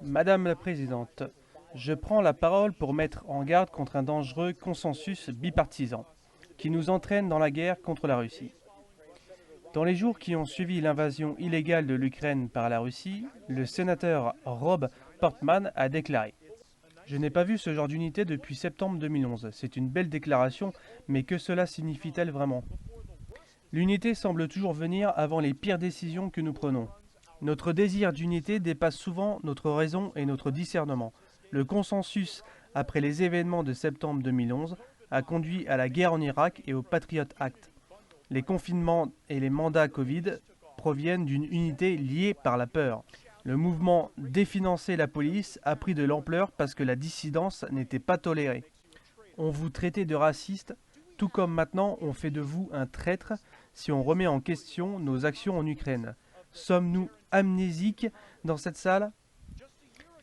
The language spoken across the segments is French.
Madame la Présidente, je prends la parole pour mettre en garde contre un dangereux consensus bipartisan qui nous entraîne dans la guerre contre la Russie. Dans les jours qui ont suivi l'invasion illégale de l'Ukraine par la Russie, le sénateur Rob Portman a déclaré: Je n'ai pas vu ce genre d'unité depuis septembre 2011. C'est une belle déclaration, mais que cela signifie-t-elle vraiment? L'unité semble toujours venir avant les pires décisions que nous prenons. Notre désir d'unité dépasse souvent notre raison et notre discernement. Le consensus, après les événements de septembre 2011, a conduit à la guerre en Irak et au Patriot Act. Les confinements et les mandats Covid proviennent d'une unité liée par la peur. Le mouvement Définancer la police a pris de l'ampleur parce que la dissidence n'était pas tolérée. On vous traitait de raciste, tout comme maintenant on fait de vous un traître si on remet en question nos actions en Ukraine. Sommes-nous amnésiques dans cette salle?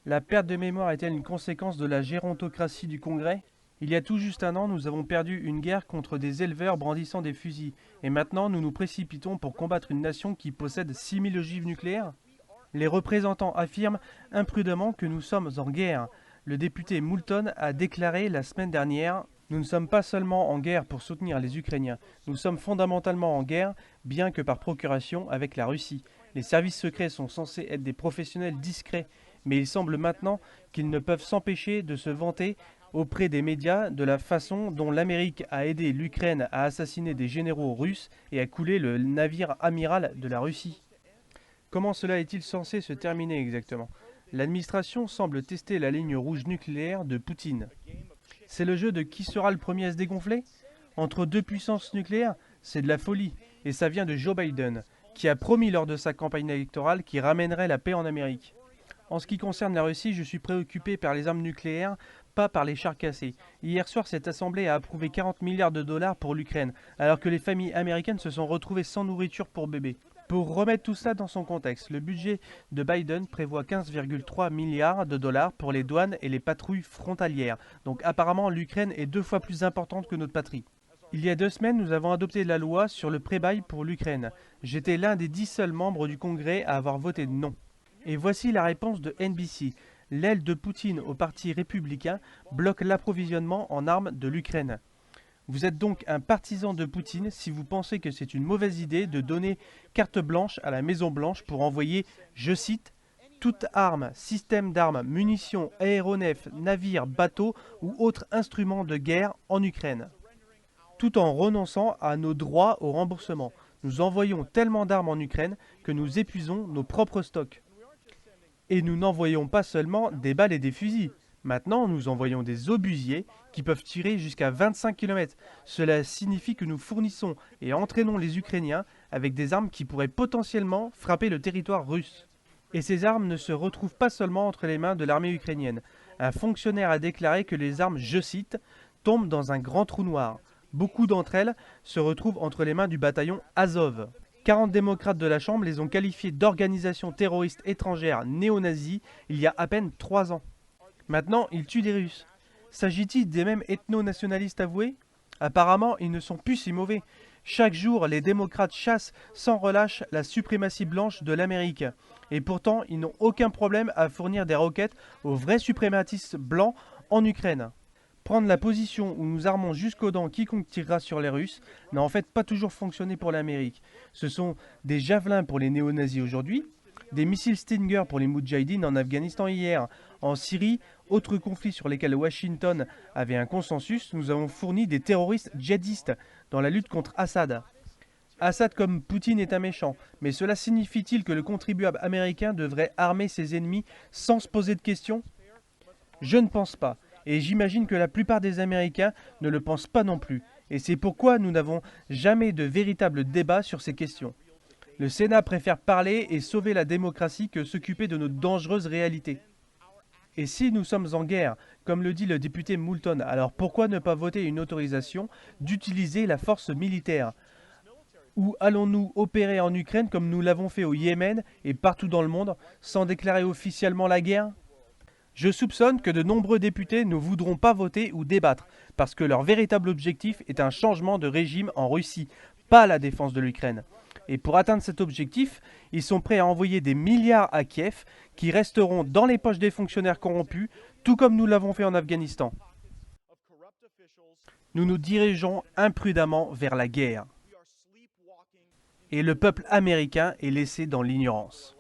La perte de mémoire est-elle une conséquence de la gérontocratie du Congrès? Il y a tout juste un an, nous avons perdu une guerre contre des éleveurs brandissant des fusils. Et maintenant, nous nous précipitons pour combattre une nation qui possède 6000 ogives nucléaires? Les représentants affirment imprudemment que nous sommes en guerre. Le député Moulton a déclaré la semaine dernière: Nous ne sommes pas seulement en guerre pour soutenir les Ukrainiens, nous sommes fondamentalement en guerre, bien que par procuration, avec la Russie. Les services secrets sont censés être des professionnels discrets, mais il semble maintenant qu'ils ne peuvent s'empêcher de se vanter auprès des médias de la façon dont l'Amérique a aidé l'Ukraine à assassiner des généraux russes et à couler le navire amiral de la Russie. Comment cela est-il censé se terminer exactement? L'administration semble tester la ligne rouge nucléaire de Poutine. C'est le jeu de qui sera le premier à se dégonfler? Entre deux puissances nucléaires, c'est de la folie, et ça vient de Joe Biden, qui a promis lors de sa campagne électorale qu'il ramènerait la paix en Amérique. En ce qui concerne la Russie, je suis préoccupé par les armes nucléaires, pas par les chars cassés. Hier soir, cette assemblée a approuvé 40 milliards de dollars pour l'Ukraine, alors que les familles américaines se sont retrouvées sans nourriture pour bébés. Pour remettre tout ça dans son contexte, le budget de Biden prévoit 15,3 milliards de dollars pour les douanes et les patrouilles frontalières. Donc apparemment, l'Ukraine est 2 fois plus importante que notre patrie. Il y a 2 semaines, nous avons adopté la loi sur le pré-bail pour l'Ukraine. J'étais l'un des 10 seuls membres du Congrès à avoir voté non. Et voici la réponse de NBC. L'aile de Poutine au parti républicain bloque l'approvisionnement en armes de l'Ukraine. Vous êtes donc un partisan de Poutine si vous pensez que c'est une mauvaise idée de donner carte blanche à la Maison-Blanche pour envoyer, je cite, « toute arme, système d'armes, munitions, aéronefs, navires, bateaux ou autres instruments de guerre en Ukraine », tout en renonçant à nos droits au remboursement. Nous envoyons tellement d'armes en Ukraine que nous épuisons nos propres stocks. Et nous n'envoyons pas seulement des balles et des fusils. Maintenant, nous envoyons des obusiers qui peuvent tirer jusqu'à 25 km. Cela signifie que nous fournissons et entraînons les Ukrainiens avec des armes qui pourraient potentiellement frapper le territoire russe. Et ces armes ne se retrouvent pas seulement entre les mains de l'armée ukrainienne. Un fonctionnaire a déclaré que les armes, je cite, « tombent dans un grand trou noir ». Beaucoup d'entre elles se retrouvent entre les mains du bataillon Azov. 40 démocrates de la Chambre les ont qualifiés d'organisations terroristes étrangères néo-nazis il y a à peine 3 ans. Maintenant, ils tuent des Russes. S'agit-il des mêmes ethno-nationalistes avoués? Apparemment, ils ne sont plus si mauvais. Chaque jour, les démocrates chassent sans relâche la suprématie blanche de l'Amérique. Et pourtant, ils n'ont aucun problème à fournir des roquettes aux vrais suprématistes blancs en Ukraine. Prendre la position où nous armons jusqu'aux dents quiconque tirera sur les Russes n'a en fait pas toujours fonctionné pour l'Amérique. Ce sont des javelins pour les néo-nazis aujourd'hui, des missiles Stinger pour les Moudjahidines en Afghanistan hier. En Syrie, autre conflit sur lequel Washington avait un consensus, nous avons fourni des terroristes djihadistes dans la lutte contre Assad. Assad comme Poutine est un méchant, mais cela signifie-t-il que le contribuable américain devrait armer ses ennemis sans se poser de questions? Je ne pense pas. Et j'imagine que la plupart des Américains ne le pensent pas non plus. Et c'est pourquoi nous n'avons jamais de véritable débat sur ces questions. Le Sénat préfère parler et sauver la démocratie que s'occuper de nos dangereuses réalités. Et si nous sommes en guerre, comme le dit le député Moulton, alors pourquoi ne pas voter une autorisation d'utiliser la force militaire? Ou allons-nous opérer en Ukraine comme nous l'avons fait au Yémen et partout dans le monde, sans déclarer officiellement la guerre? Je soupçonne que de nombreux députés ne voudront pas voter ou débattre, parce que leur véritable objectif est un changement de régime en Russie, pas la défense de l'Ukraine. Et pour atteindre cet objectif, ils sont prêts à envoyer des milliards à Kiev qui resteront dans les poches des fonctionnaires corrompus, tout comme nous l'avons fait en Afghanistan. Nous nous dirigeons imprudemment vers la guerre. Et le peuple américain est laissé dans l'ignorance.